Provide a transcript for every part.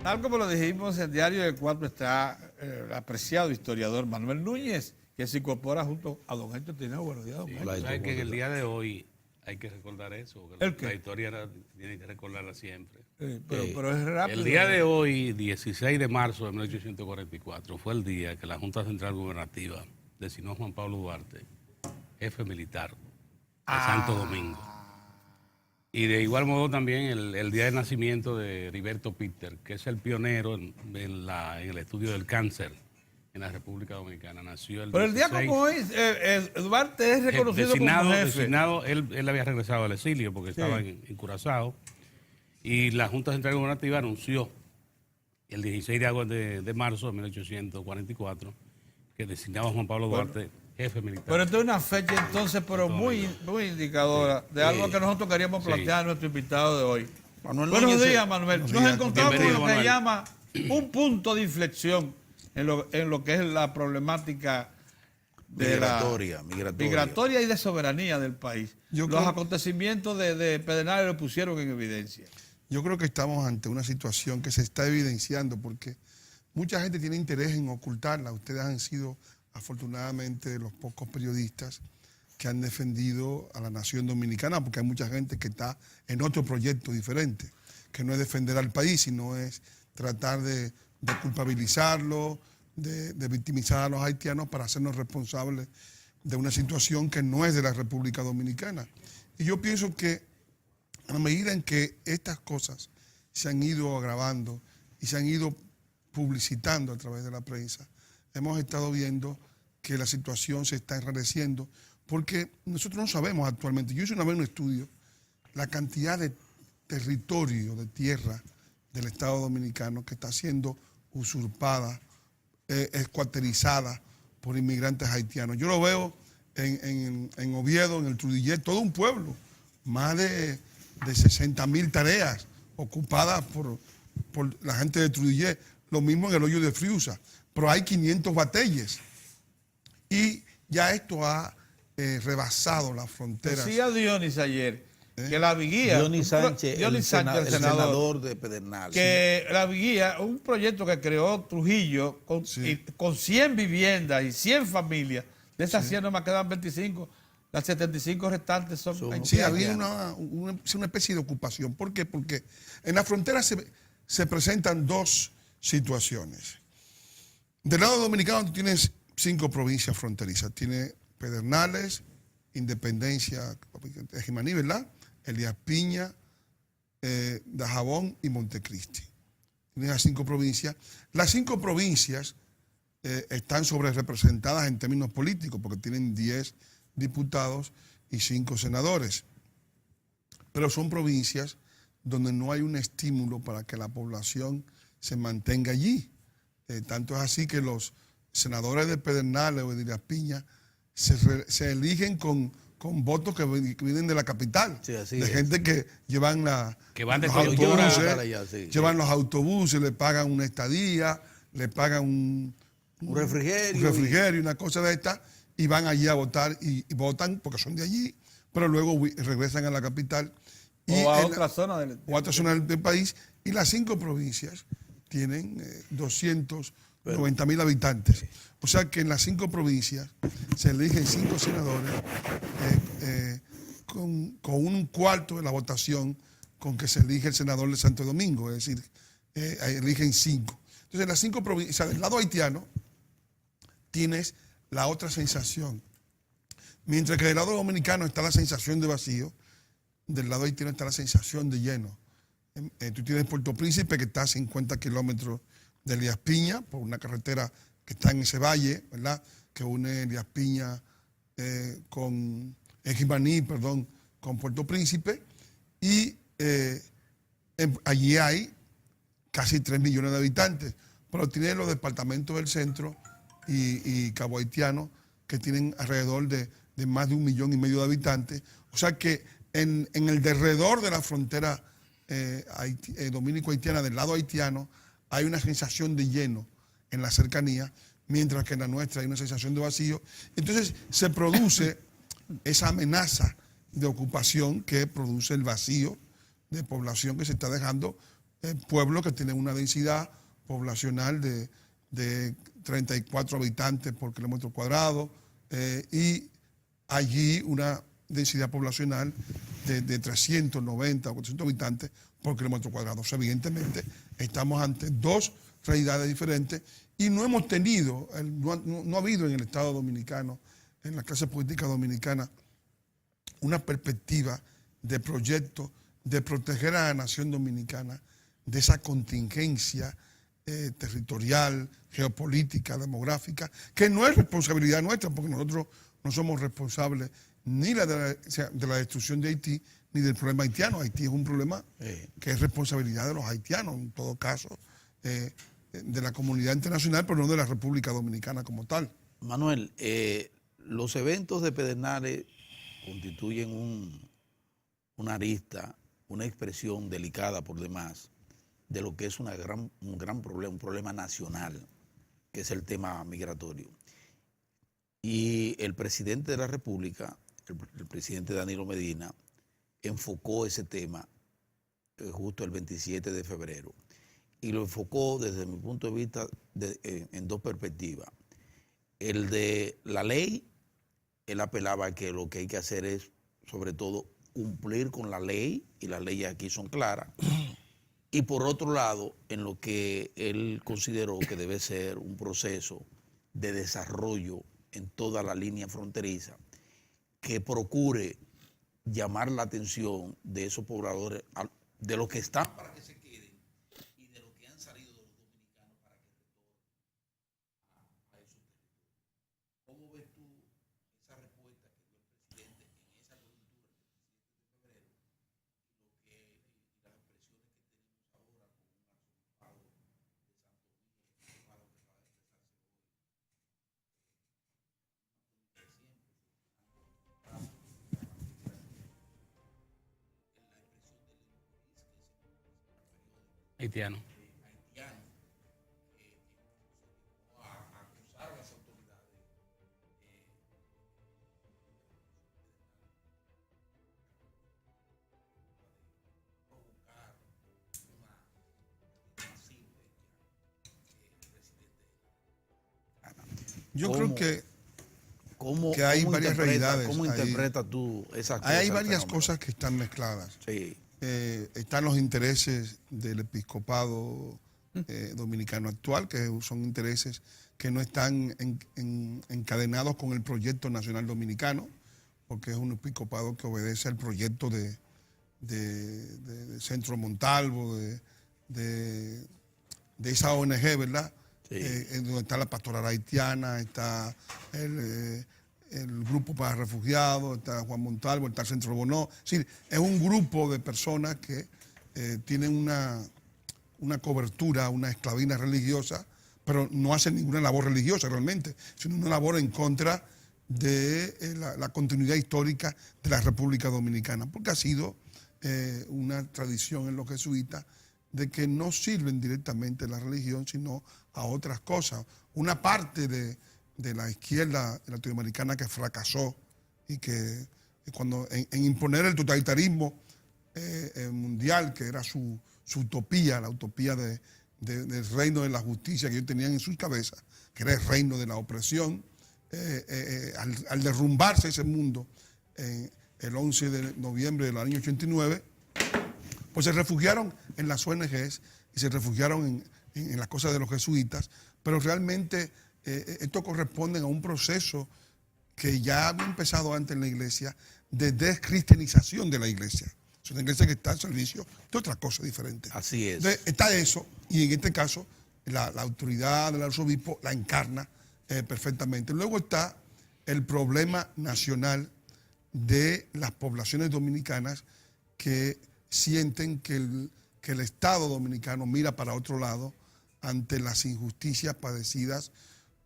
Tal como lo dijimos, en Diario del 4 está el apreciado historiador Manuel Núñez, que se incorpora junto a don Héctor Tineo. Buenos días, don Sí, Héctor. ¿sabes que en el día de hoy hay que recordar eso? Que ¿El qué? la historia tiene que recordarla siempre. Pero es rápido. El día de hoy, 16 de marzo de 1844, fue el día que la Junta Central Gubernativa designó a Juan Pablo Duarte jefe militar de Santo Domingo. Y de igual modo también el día de nacimiento de Heriberto Peter, que es el pionero en el estudio del cáncer en la República Dominicana. Nació el Pero el 16, día como hoy, Duarte es reconocido como jefe. designado, él había regresado al exilio porque estaba en Curazao. Y la Junta Central Gubernativa anunció el 16 de marzo de 1844 que designaba a Juan Pablo Duarte jefe militar. Pero esto es una fecha entonces, pero muy indicadora de algo que nosotros queríamos plantear a nuestro invitado de hoy. Buenos días, Manuel. Nos encontramos con lo que llama un punto de inflexión en lo que es la problemática de migratoria y de soberanía del país. Los acontecimientos de Pedernales lo pusieron en evidencia. Yo creo que estamos ante una situación que se está evidenciando porque mucha gente tiene interés en ocultarla. Ustedes han sido, afortunadamente, los pocos periodistas que han defendido a la nación dominicana, porque hay mucha gente que está en otro proyecto diferente, que no es defender al país, sino es tratar de culpabilizarlo, de victimizar a los haitianos para hacernos responsables de una situación que no es de la República Dominicana. Y yo pienso que a medida en que estas cosas se han ido agravando y se han ido publicitando a través de la prensa, hemos estado viendo que la situación se está enrareciendo porque nosotros no sabemos actualmente. Yo hice una vez un estudio, la cantidad de territorio, de tierra del Estado Dominicano que está siendo usurpada, escuarterizada por inmigrantes haitianos. Yo lo veo en Oviedo, en el Trudillet, todo un pueblo, más de 60.000 tareas ocupadas por la gente de Trudillet, lo mismo en el hoyo de Friusa, pero hay 500 batelles y ya esto ha rebasado las fronteras. Decía Dionis ayer que la Vigía, Dionis Sánchez, el senador de Pedernales, que la Vigía, un proyecto que creó Trujillo con 100 viviendas y 100 familias, de esas 100 no me quedan 25, las 75 restantes son haitianas. Sí, había una especie de ocupación. ¿Por qué? Porque en la frontera se presentan dos situaciones. Del lado dominicano tú tienes 5 provincias fronterizas. Tienes Pedernales, Independencia, Jimaní, ¿verdad? Elías Piña, Dajabón y Montecristi. Tienes las 5 provincias. Las 5 provincias están sobre representadas en términos políticos porque tienen 10 diputados y 5 senadores. Pero son provincias donde no hay un estímulo para que la población se mantenga allí. Tanto es así que los senadores de Pedernales o de Elías Piña se eligen con votos que vienen de la capital, gente que llevan los autobuses, le pagan una estadía, le pagan un refrigerio, una cosa de esta, y van allí a votar y votan porque son de allí, pero luego regresan a la capital o a otra zona del país. Y las 5 provincias tienen 290.000 habitantes. O sea que en las 5 provincias se eligen 5 senadores con un cuarto de la votación con que se elige el senador de Santo Domingo, es decir, eligen 5. Entonces, en las 5 provincias, o sea, del lado haitiano, tienes la otra sensación. Mientras que del lado dominicano está la sensación de vacío, del lado haitiano está la sensación de lleno. Tú tienes Puerto Príncipe, que está a 50 kilómetros de Elías Piña, por una carretera que está en ese valle, ¿verdad? Que une Elías Piña con Jimaní, con Puerto Príncipe. Y allí hay casi 3 millones de habitantes. Pero tienes los departamentos del centro y Cabo Haitiano, que tienen alrededor de más de 1,5 millones de habitantes. O sea que en el derredor de la frontera dominico-haitiana, del lado haitiano, hay una sensación de lleno en la cercanía, mientras que en la nuestra hay una sensación de vacío. Entonces se produce esa amenaza de ocupación que produce el vacío de población que se está dejando pueblos que tienen una densidad poblacional de 34 habitantes por kilómetro cuadrado y allí una densidad poblacional de 390 o 400 habitantes por kilómetro cuadrado. O sea, evidentemente estamos ante dos realidades diferentes y no hemos tenido, no ha habido en el Estado dominicano, en la clase política dominicana, una perspectiva de proyecto de proteger a la nación dominicana de esa contingencia territorial, geopolítica, demográfica, que no es responsabilidad nuestra, porque nosotros no somos responsables ni de la destrucción de Haití, ni del problema haitiano. Haití es un problema que es responsabilidad de los haitianos, en todo caso, de la comunidad internacional, pero no de la República Dominicana como tal. Manuel, los eventos de Pedernales constituyen una arista, una expresión delicada por demás de lo que es un gran problema, un problema nacional, que es el tema migratorio. Y el presidente de la República, el presidente Danilo Medina, enfocó ese tema justo el 27 de febrero. Y lo enfocó desde mi punto de vista en dos perspectivas. El de la ley, él apelaba a que lo que hay que hacer es, sobre todo, cumplir con la ley, y las leyes aquí son claras. Y por otro lado, en lo que él consideró que debe ser un proceso de desarrollo en toda la línea fronteriza, que procure llamar la atención de esos pobladores, de los que están para que se queden y de los que han salido de los dominicanos para que retornen a esos territorios. ¿Cómo ves tú esa respuesta que dio el presidente en esa coyuntura el 27 de febrero y las expresiones que tenemos ahora con un arzobispado de Santo Domingo, que va a expresarse hoy? Haitiano. Yo creo que ¿Cómo hay varias realidades. ¿Cómo interpretas tú esas cosas? Hay varias cosas que están mezcladas. Sí. Están los intereses del episcopado dominicano actual, que son intereses que no están encadenados con el proyecto nacional dominicano, porque es un episcopado que obedece al proyecto de Centro Montalvo, de esa ONG, ¿verdad? Sí. Donde está la pastoral haitiana, está el grupo para refugiados, está Juan Montalvo, está el Centro Bonó. Es decir, es un grupo de personas que tienen una cobertura, una esclavina religiosa, pero no hacen ninguna labor religiosa realmente, sino una labor en contra de la continuidad histórica de la República Dominicana, porque ha sido una tradición en los jesuitas de que no sirven directamente a la religión, sino a otras cosas. Una parte de la izquierda latinoamericana que fracasó y que cuando en imponer el totalitarismo mundial, que era su utopía, la utopía del reino de la justicia que ellos tenían en sus cabezas, que era el reino de la opresión, al derrumbarse ese mundo el 11 de noviembre del año 89, pues se refugiaron en las ONGs y se refugiaron en las cosas de los jesuitas, pero realmente esto corresponde a un proceso que ya había empezado antes en la iglesia de descristianización de la iglesia. Es una iglesia que está al servicio de otra cosa diferente. Así es. Entonces, está eso, y en este caso la autoridad del arzobispo la encarna perfectamente. Luego está el problema nacional de las poblaciones dominicanas que sienten que el Estado dominicano mira para otro lado ante las injusticias padecidas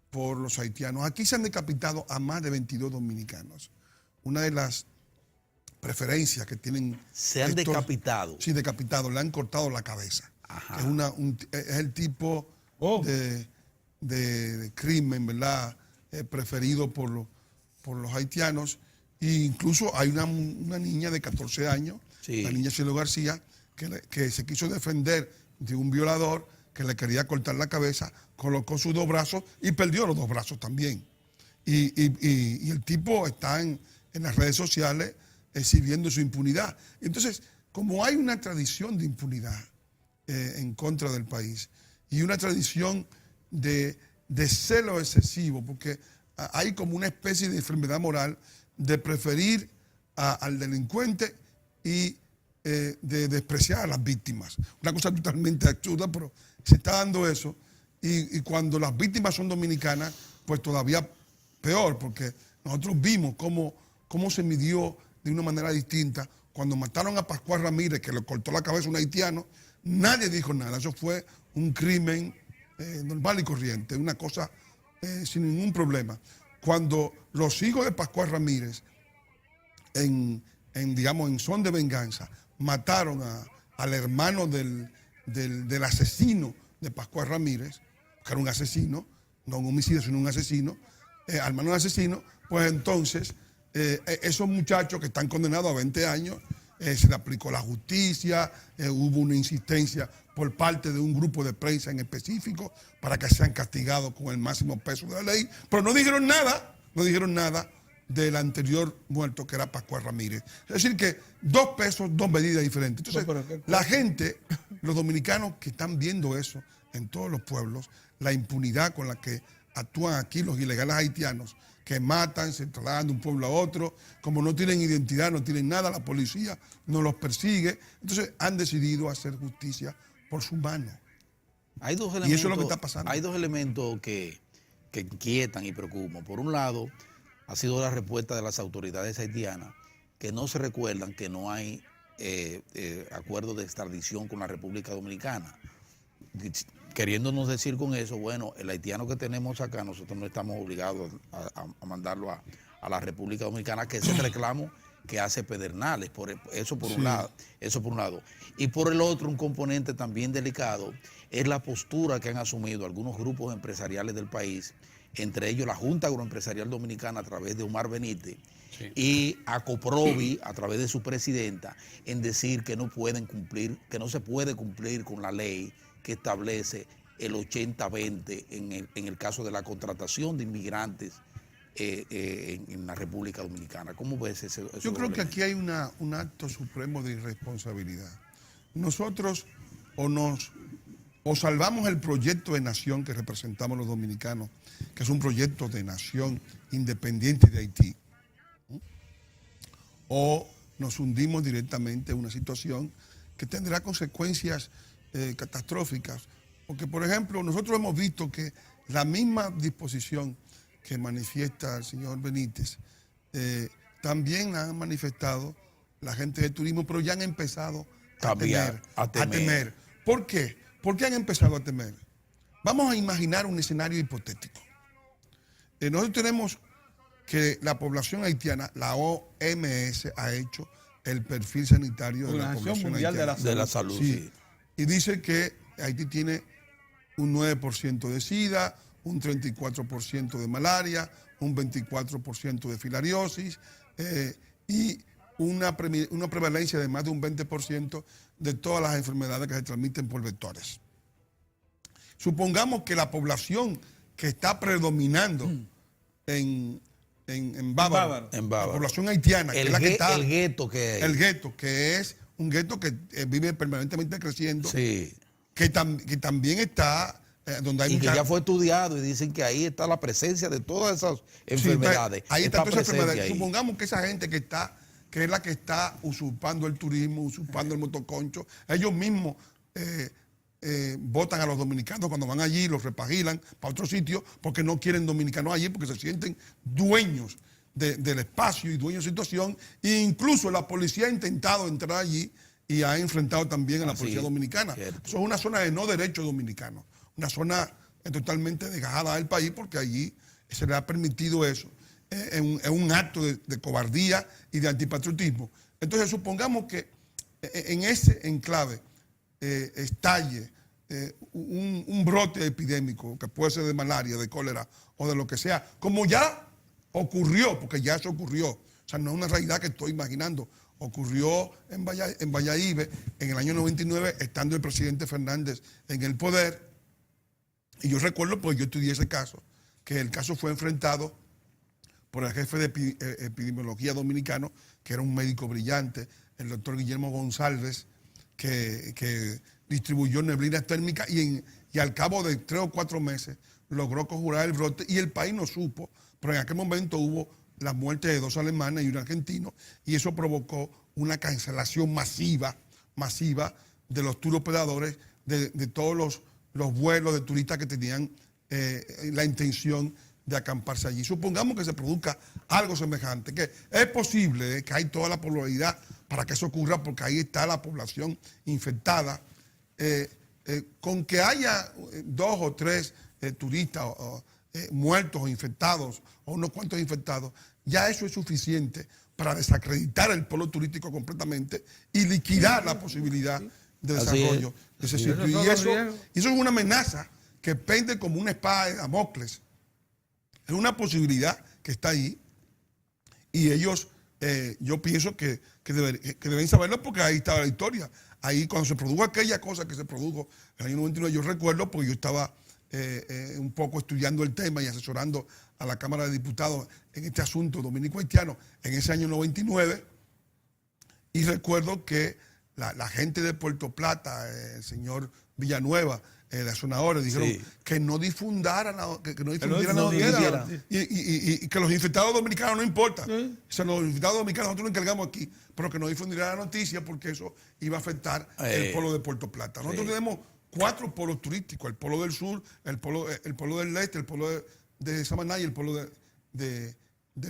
por los haitianos. Aquí se han decapitado a más de 22 dominicanos. Una de las preferencias que tienen... ¿Se han decapitado? Sí, decapitado, le han cortado la cabeza. Ajá. Es el tipo de crimen, ¿verdad? Preferido por los haitianos. E incluso hay una niña de 14 años, sí, la niña Cielo García, que se quiso defender de un violador que le quería cortar la cabeza, colocó sus 2 brazos y perdió los 2 brazos también. Y el tipo está en las redes sociales exhibiendo su impunidad. Entonces, como hay una tradición de impunidad en contra del país y una tradición de celo excesivo, porque hay como una especie de enfermedad moral de preferir al delincuente y de despreciar a las víctimas. Una cosa totalmente absurda, pero se está dando eso. Y cuando las víctimas son dominicanas, pues todavía peor, porque nosotros vimos cómo se midió de una manera distinta. Cuando mataron a Pascual Ramírez, que le cortó la cabeza a un haitiano, nadie dijo nada. Eso fue un crimen normal y corriente, una cosa sin ningún problema. Cuando los hijos de Pascual Ramírez, digamos, en son de venganza, mataron al hermano del asesino de Pascual Ramírez, que era un asesino, no un homicidio, sino un asesino, al hermano del asesino, pues entonces esos muchachos que están condenados a 20 años, se le aplicó la justicia, hubo una insistencia por parte de un grupo de prensa en específico para que sean castigados con el máximo peso de la ley, pero no dijeron nada del anterior muerto, que era Pascual Ramírez. Es decir que 2 pesos, 2 medidas diferentes. Entonces, la gente, los dominicanos que están viendo eso en todos los pueblos, la impunidad con la que actúan aquí los ilegales haitianos, que matan, se trasladan de un pueblo a otro, como no tienen identidad, no tienen nada, la policía no los persigue, entonces han decidido hacer justicia por su mano. Hay 2 elementos, y eso es lo que está pasando. Hay 2 elementos que inquietan y preocupan. Por un lado, ha sido la respuesta de las autoridades haitianas, que no se recuerdan que no hay acuerdo de extradición con la República Dominicana. Queriéndonos decir con eso, bueno, el haitiano que tenemos acá, nosotros no estamos obligados a mandarlo a la República Dominicana, que es el reclamo que hace Pedernales, eso por un lado. Y por el otro, un componente también delicado es la postura que han asumido algunos grupos empresariales del país, entre ellos la Junta Agroempresarial Dominicana a través de Omar Benítez, sí, y Acoprovi a través de su presidenta, en decir que no se puede cumplir con la ley que establece el 80-20 en el caso de la contratación de inmigrantes en la República Dominicana. ¿Cómo ves eso? Yo creo que aquí hay un acto supremo de irresponsabilidad. Nosotros o salvamos el proyecto de nación que representamos los dominicanos, que es un proyecto de nación independiente de Haití, o nos hundimos directamente en una situación que tendrá consecuencias catastróficas. Porque, por ejemplo, nosotros hemos visto que la misma disposición que manifiesta el señor Benítez, también la han manifestado la gente de turismo, pero ya han empezado a temer. ¿Por qué? ¿Por qué han empezado a temer? Vamos a imaginar un escenario hipotético. Nosotros tenemos que la población haitiana, la OMS ha hecho el perfil sanitario de la población mundial haitiana. De la salud, sí. Y dice que Haití tiene un 9% de SIDA, un 34% de malaria, un 24% de filariosis y una prevalencia de más de un 20% de todas las enfermedades que se transmiten por vectores. Supongamos que la población que está predominando en Bávaro, la población haitiana, que es la que está... El gueto que hay. El gueto, que es un gueto que vive permanentemente creciendo, sí, que también está... donde hay y que ya fue estudiado y dicen que ahí está la presencia de todas esas enfermedades. Sí, ahí está todas esas enfermedades. Supongamos que esa gente que es la que está usurpando el turismo, usurpando el motoconcho, ellos mismos votan a los dominicanos cuando van allí, los repagilan para otro sitio porque no quieren dominicanos allí, porque se sienten dueños del espacio y dueños de situación. E incluso la policía ha intentado entrar allí y ha enfrentado también a la policía dominicana. Cierto. Eso es una zona de no derecho dominicano, una zona totalmente desgajada del país, porque allí se le ha permitido eso. Es un acto de cobardía y de antipatriotismo. Entonces, supongamos que en ese enclave estalle un brote epidémico, que puede ser de malaria, de cólera o de lo que sea, como ya ocurrió, porque ya eso ocurrió O sea, no es una realidad que estoy imaginando. Ocurrió en Valladolid en el año 99, estando el presidente Fernández en el poder. Y yo recuerdo, pues yo estudié ese caso, que el caso fue enfrentado por el jefe de epidemiología dominicano, que era un médico brillante, el doctor Guillermo González, que distribuyó neblinas térmicas y al cabo de 3 o 4 meses logró conjurar el brote y el país no supo, pero en aquel momento hubo la muerte de 2 alemanes y un argentino y eso provocó una cancelación masiva de los tour operadores de todos los vuelos de turistas que tenían la intención de acamparse allí. Supongamos que se produzca algo semejante, que es posible que hay toda la probabilidad para que eso ocurra porque ahí está la población infectada. Con que haya 2 o 3 turistas muertos o infectados o unos cuantos infectados, ya eso es suficiente para desacreditar el polo turístico completamente y liquidar la posibilidad de desarrollo de ese sitio. Y eso es una amenaza que pende como una espada de Damocles. Es una posibilidad que está ahí y ellos, yo pienso que deben saberlo porque ahí estaba la historia. Ahí cuando se produjo aquella cosa que se produjo en el año 99, yo recuerdo porque yo estaba un poco estudiando el tema y asesorando a la Cámara de Diputados en este asunto dominico-haitiano en ese año 99 y recuerdo que la gente de Puerto Plata, el señor Villanueva, de Azonadores, dijeron que no difundieran la noticia y que los infectados dominicanos no importa. O sea, los infectados dominicanos nosotros nos encargamos aquí, pero que no difundieran la noticia porque eso iba a afectar el polo de Puerto Plata. Nosotros tenemos 4 polos turísticos, el polo del sur, el polo del este, el polo de Samaná y el polo del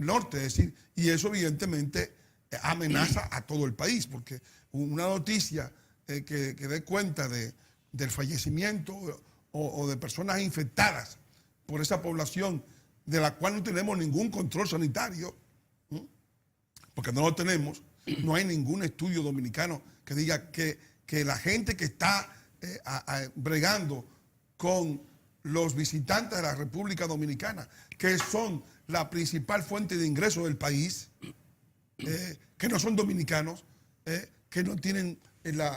norte. Es decir, y eso evidentemente amenaza a todo el país, porque una noticia que dé cuenta del fallecimiento o de personas infectadas por esa población de la cual no tenemos ningún control sanitario, porque no lo tenemos, no hay ningún estudio dominicano que diga que la gente que está bregando con los visitantes de la República Dominicana, que son la principal fuente de ingresos del país, que no son dominicanos, que no tienen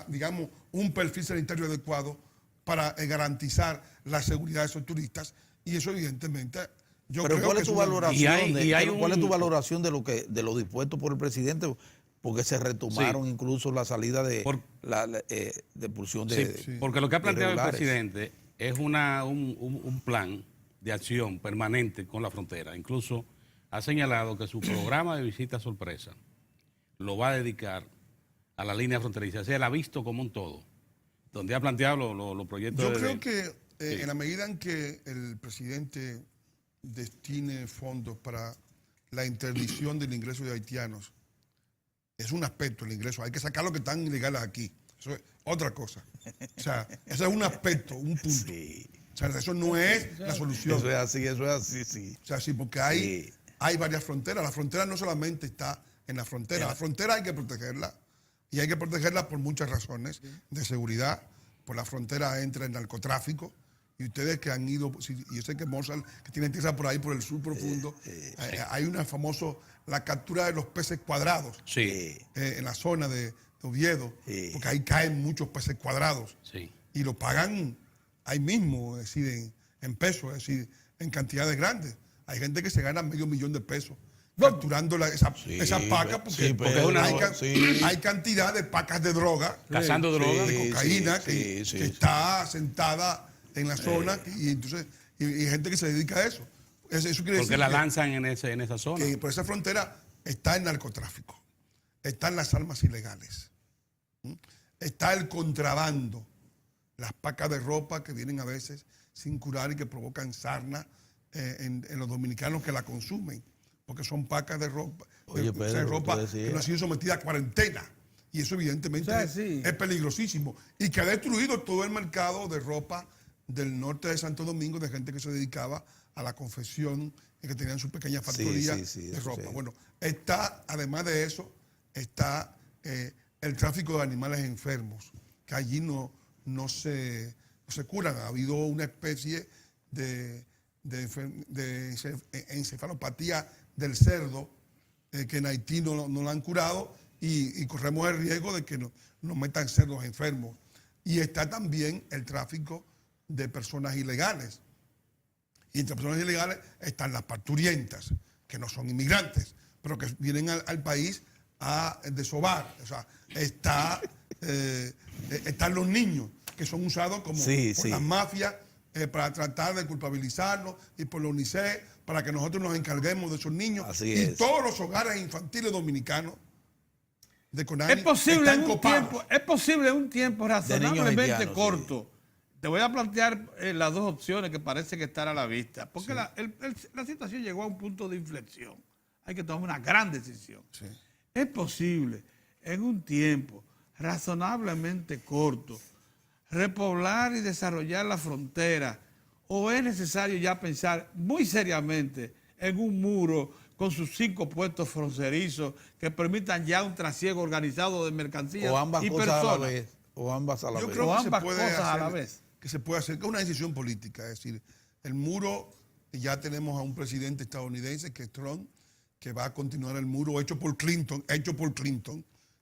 digamos, un perfil sanitario adecuado para garantizar la seguridad de esos turistas y eso evidentemente yo Pero creo ¿cuál que es tu valoración ¿cuál es tu valoración de lo dispuesto por el presidente? Porque se retomaron incluso la salida de expulsión de porque lo que ha planteado el irregulares. presidente es un plan de acción permanente con la frontera. Incluso ha señalado que su programa de visita sorpresa lo va a dedicar a la línea fronteriza. O sea, él ha visto como un todo, donde ha planteado los proyectos. Yo creo que en la medida en que el presidente destine fondos para la interdicción del ingreso de haitianos, es un aspecto el ingreso, hay que sacar los que están ilegales aquí, eso es otra cosa. O sea, ese es un aspecto, un punto. O sea, eso no es la solución. Eso es así, sí. O sea, sí, porque hay varias fronteras. La frontera no solamente está en la frontera, la frontera hay que protegerla. Y hay que protegerla por muchas razones de seguridad. Por la frontera entra el narcotráfico. Y ustedes que han ido, y yo sé que Mozart, que tienen tierra por ahí, por el sur profundo, hay una famosa, la captura de los peces cuadrados en la zona de Oviedo, porque ahí caen muchos peces cuadrados. Y lo pagan ahí mismo, es decir, en pesos, es decir, en cantidades grandes. Hay gente que se gana $500,000 de pesos capturando esa paca porque hay cantidad de pacas de droga, cazando droga, de cocaína que está sentada en la zona y entonces y gente que se dedica a eso. Eso quiere porque decir la lanzan en esa zona. Que por esa frontera está el narcotráfico, están las armas ilegales, está el contrabando, las pacas de ropa que vienen a veces sin curar y que provocan sarna en los dominicanos que la consumen. Porque son pacas de ropa, que no ha sido sometida a cuarentena. Y eso evidentemente es peligrosísimo. Y que ha destruido todo el mercado de ropa del norte de Santo Domingo, de gente que se dedicaba a la confección y que tenían su pequeña factoría de ropa. Bueno, además de eso, está el tráfico de animales enfermos, que allí no se curan. Ha habido una especie de encefalopatía del cerdo que en Haití no la han curado y corremos el riesgo de que nos metan cerdos enfermos. Y está también el tráfico de personas ilegales. Y entre personas ilegales están las parturientas, que no son inmigrantes, pero que vienen al país a desovar. O sea, están los niños, que son usados como por las mafias para tratar de culpabilizarlos, y por la UNICEF, para que nosotros nos encarguemos de esos niños. Todos los hogares infantiles dominicanos de Conani es posible en un tiempo razonablemente corto. Te voy a plantear las dos opciones que parece que están a la vista, porque la situación llegó a un punto de inflexión. Hay que tomar una gran decisión. Sí. Es posible en un tiempo razonablemente corto repoblar y desarrollar la frontera, o es necesario ya pensar muy seriamente en un muro con sus 5 puestos fronterizos que permitan ya un trasiego organizado de mercancías y personas. O ambas a la vez. Yo creo que ambas cosas a la vez. Que se puede hacer, que es una decisión política. Es decir, el muro, ya tenemos a un presidente estadounidense, que es Trump, que va a continuar el muro hecho por Clinton,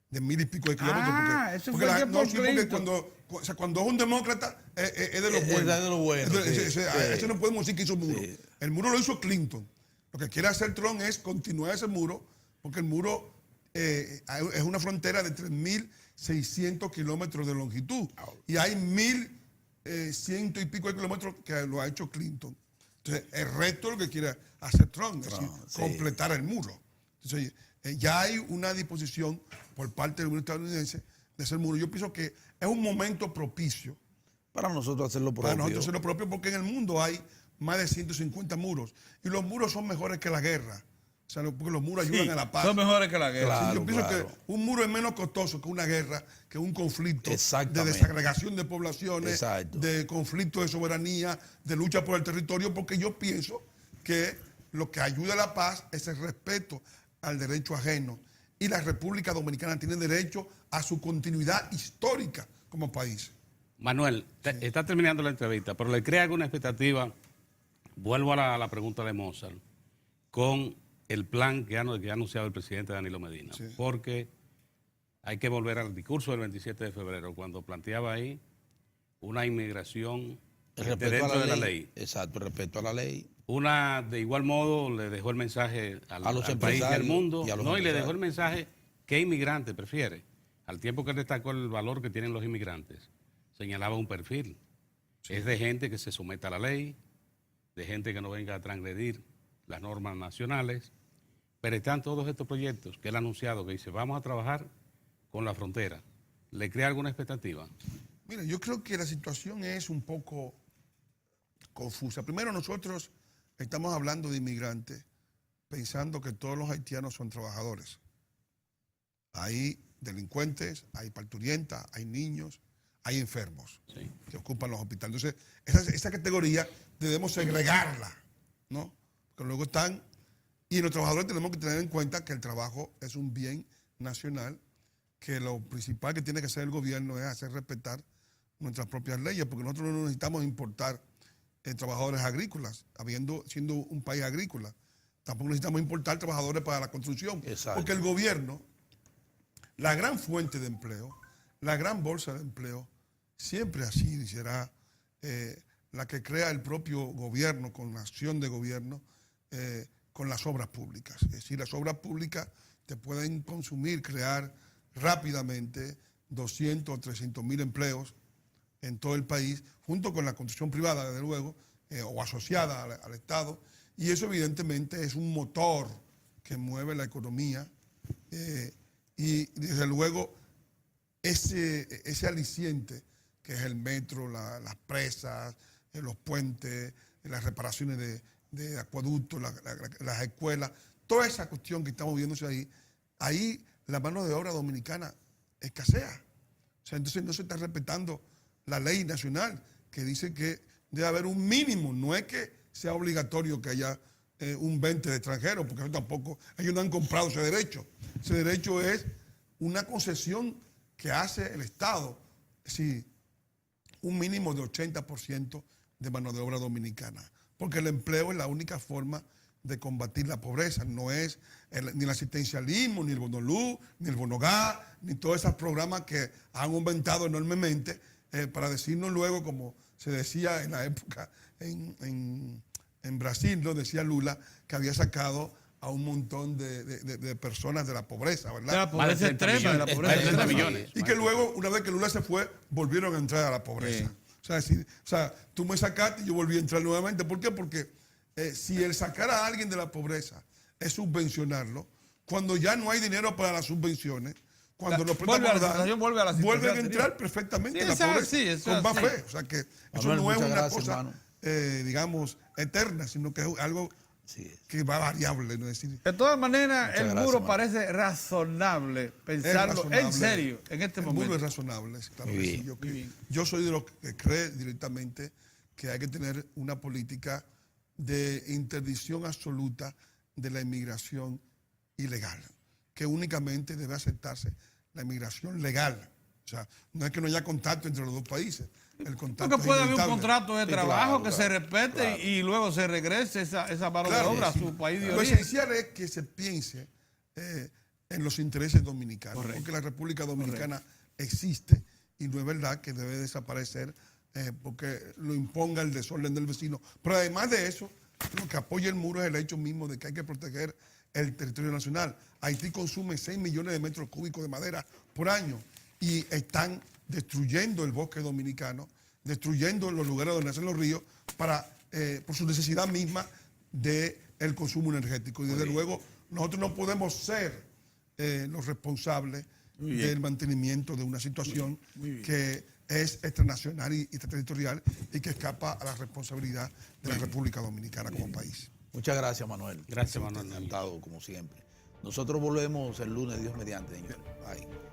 de 1000 y pico de kilómetros. Porque cuando es un demócrata, es de los buenos. Es de los buenos. Eso no podemos decir que hizo muro. Sí. El muro lo hizo Clinton. Lo que quiere hacer Trump es continuar ese muro, porque el muro es una frontera de 3.600 kilómetros de longitud. Y hay 1.100 y pico de kilómetros que lo ha hecho Clinton. Entonces, el resto es lo que quiere hacer Trump, es decir, completar el muro. Entonces, ya hay una disposición por parte del gobierno estadounidense de hacer el muro. Yo pienso que es un momento propicio para nosotros hacer lo propio. Para nosotros hacer lo propio, porque en el mundo hay más de 150 muros. Y los muros son mejores que la guerra. O sea, porque los muros ayudan a la paz. Son mejores que la guerra. Claro, yo pienso que un muro es menos costoso que una guerra, que un conflicto de desagregación de poblaciones, de conflicto de soberanía, de lucha por el territorio, porque yo pienso que lo que ayuda a la paz es el respeto al derecho ajeno. Y la República Dominicana tiene derecho a su continuidad histórica como país. Manuel, está terminando la entrevista, pero ¿le crea alguna expectativa? Vuelvo a la pregunta de Mozart, con el plan que ha anunciado el presidente Danilo Medina, porque hay que volver al discurso del 27 de febrero, cuando planteaba ahí una inmigración dentro de la ley. Exacto, respeto a la ley. De igual modo, le dejó el mensaje al país y al mundo, y le dejó el mensaje qué inmigrante prefiere. Al tiempo que destacó el valor que tienen los inmigrantes, señalaba un perfil. Es de gente que se someta a la ley, de gente que no venga a transgredir las normas nacionales, pero están todos estos proyectos que él ha anunciado, que dice, vamos a trabajar con la frontera. ¿Le crea alguna expectativa? Mira, yo creo que la situación es un poco confusa. Primero, nosotros estamos hablando de inmigrantes pensando que todos los haitianos son trabajadores. Hay delincuentes, hay parturientas, hay niños, hay enfermos que ocupan los hospitales. Entonces, esa categoría debemos segregarla, ¿no? Porque luego están... Y los trabajadores tenemos que tener en cuenta que el trabajo es un bien nacional, que lo principal que tiene que hacer el gobierno es hacer respetar nuestras propias leyes, porque nosotros no necesitamos importar trabajadores agrícolas, siendo un país agrícola. Tampoco necesitamos importar trabajadores para la construcción. Exacto. Porque el gobierno, la gran fuente de empleo, la gran bolsa de empleo, siempre ha sido y será la que crea el propio gobierno, con la acción de gobierno, con las obras públicas. Es decir, las obras públicas te pueden crear rápidamente 200 o 300 mil empleos en todo el país, junto con la construcción privada, desde luego, o asociada al Estado, y eso evidentemente es un motor que mueve la economía, y desde luego ese aliciente que es el metro, las presas, los puentes, las reparaciones de acueductos, las escuelas, toda esa cuestión que estamos viéndose ahí la mano de obra dominicana escasea. O sea, entonces no se está respetando la ley nacional, que dice que debe haber un mínimo, no es que sea obligatorio que haya un 20 de extranjeros, porque eso tampoco, ellos no han comprado ese derecho. Ese derecho es una concesión que hace el Estado, sí, un mínimo de 80% de mano de obra dominicana, porque el empleo es la única forma de combatir la pobreza. No es ni el asistencialismo, ni el bono luz, ni el bono gas, ni todos esos programas que han aumentado enormemente para decirnos luego, como se decía en la época en Brasil, lo decía Lula, que había sacado a un montón de personas de la pobreza, ¿verdad? De la pobreza extrema, de la pobreza extrema. Millones. Y que luego, una vez que Lula se fue, volvieron a entrar a la pobreza. Sí. O sea, tú me sacaste y yo volví a entrar nuevamente. ¿Por qué? Porque si el sacar a alguien de la pobreza es subvencionarlo, cuando ya no hay dinero para las subvenciones, cuando los vuelve a la situación vuelven a anterior. entrar perfectamente en la eso es pobreza así, eso con es más así. fe. O sea que eso Manuel, no es muchas una gracias, cosa, hermano. digamos, eterna, sino que es algo Así es. que va variable. ¿No? Es decir, De todas maneras, Muchas el gracias, muro Manuel. parece razonable pensarlo razonable. en serio en este el momento. muro es razonable, claro Muy que bien, sí. muy bien. Yo soy de los que cree directamente que hay que tener una política de interdicción absoluta de la inmigración ilegal, que únicamente debe aceptarse la inmigración legal. O sea, no es que no haya contacto entre los dos países. El contacto Porque puede es haber un inevitable. contrato de Sí, trabajo claro, que claro, se respete claro. y luego se regrese esa mano Claro, de obra sí. a su país de Lo origen. esencial es que se piense en los intereses dominicanos, Correcto. porque la República Dominicana existe y no es verdad que debe desaparecer porque lo imponga el desorden del vecino. Pero además de eso, lo que apoya el muro es el hecho mismo de que hay que proteger el territorio nacional. Haití consume 6 millones de metros cúbicos de madera por año y están destruyendo el bosque dominicano, destruyendo los lugares donde nacen los ríos por su necesidad misma del consumo energético. Y desde luego nosotros no podemos ser los responsables del mantenimiento de una situación que es extranacional y extraterritorial y que escapa a la responsabilidad de la República Dominicana como país. Muchas gracias, Manuel. Gracias, Manuel. Encantado, como siempre. Nosotros volvemos el lunes, Dios mediante, señor. Bye.